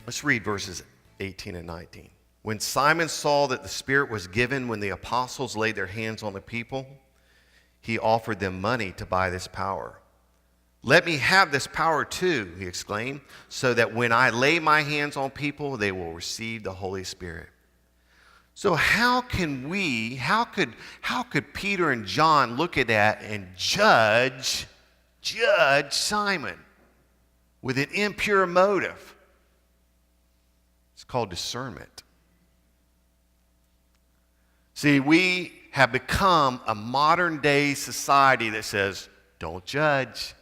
Let's read verses 18 and 19. When Simon saw that the Spirit was given when the apostles laid their hands on the people, he offered them money to buy this power. Let me have this power too, he exclaimed, so that when I lay my hands on people, they will receive the Holy Spirit. So how could Peter and John look at that and judge Simon with an impure motive? It's called discernment. See, we have become a modern day society that says, don't judge.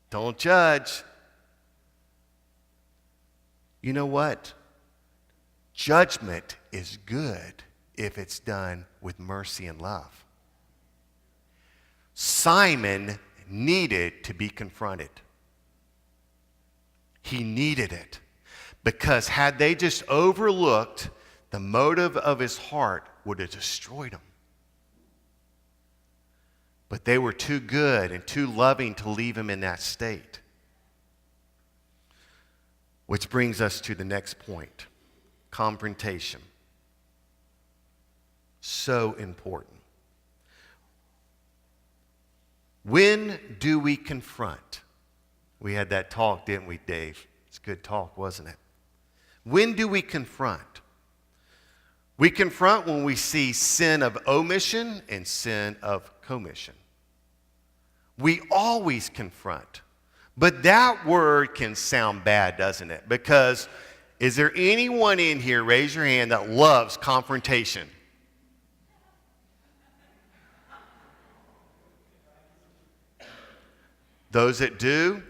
Don't judge. You know what? Judgment is good if it's done with mercy and love. Simon needed to be confronted. He needed it. Because had they just overlooked the motive of his heart, would have destroyed him. But they were too good and too loving to leave him in that state. Which brings us to the next point. Confrontation. So important. When do we confront? We had that talk, didn't we, Dave? It's a good talk, wasn't it? When do we confront? We confront when we see sin of omission and sin of commission. We always confront. But that word can sound bad, doesn't it? Because is there anyone in here, raise your hand, that loves confrontation? Those that do,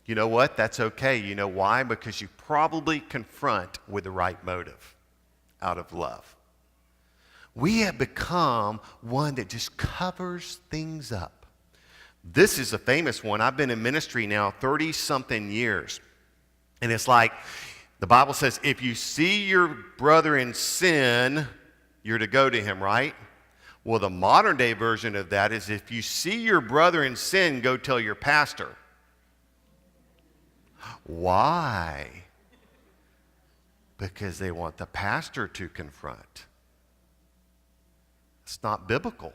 you know what? That's okay. You know why? Because you probably confront with the right motive, out of love. We have become one that just covers things up. This is a famous one. I've been in ministry now 30-something years. And it's like, the Bible says, if you see your brother in sin, you're to go to him, right? Well, the modern day version of that is, if you see your brother in sin, go tell your pastor. Why? Because they want the pastor to confront. It's not biblical.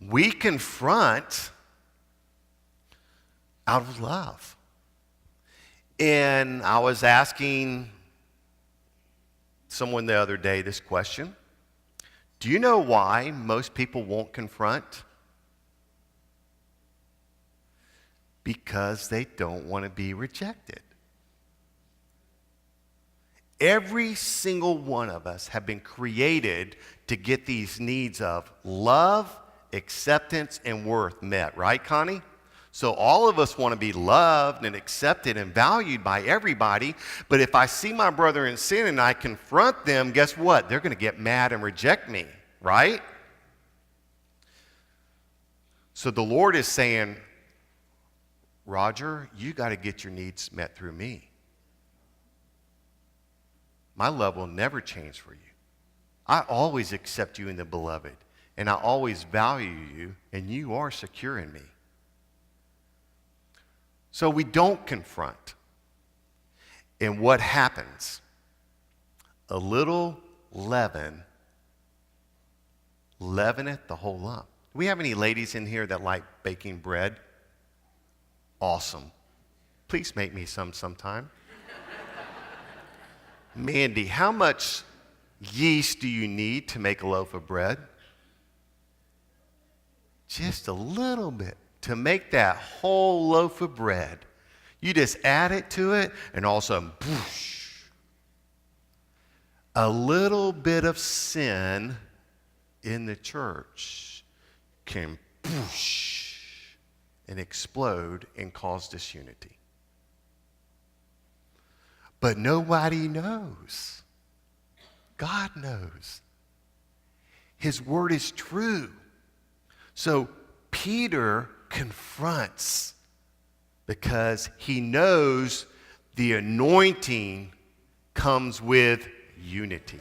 We confront out of love. And I was asking someone the other day this question. Do you know why most people won't confront? Because they don't want to be rejected. Every single one of us have been created to get these needs of love, acceptance, and worth met. Right, Connie? So all of us want to be loved and accepted and valued by everybody. But if I see my brother in sin and I confront them, guess what? They're going to get mad and reject me, right? So the Lord is saying, Roger, you got to get your needs met through me. My love will never change for you. I always accept you in the beloved, and I always value you, and you are secure in me. So we don't confront. And what happens? A little leaven leaveneth the whole lump. Do we have any ladies in here that like baking bread? Awesome. Please make me some sometime. Mandy, how much yeast do you need to make a loaf of bread? Just a little bit to make that whole loaf of bread. You just add it to it, and all of a sudden, whoosh, a little bit of sin in the church can whoosh and explode and cause disunity. But nobody knows. God knows. His word is true. So Peter confronts because he knows the anointing comes with unity.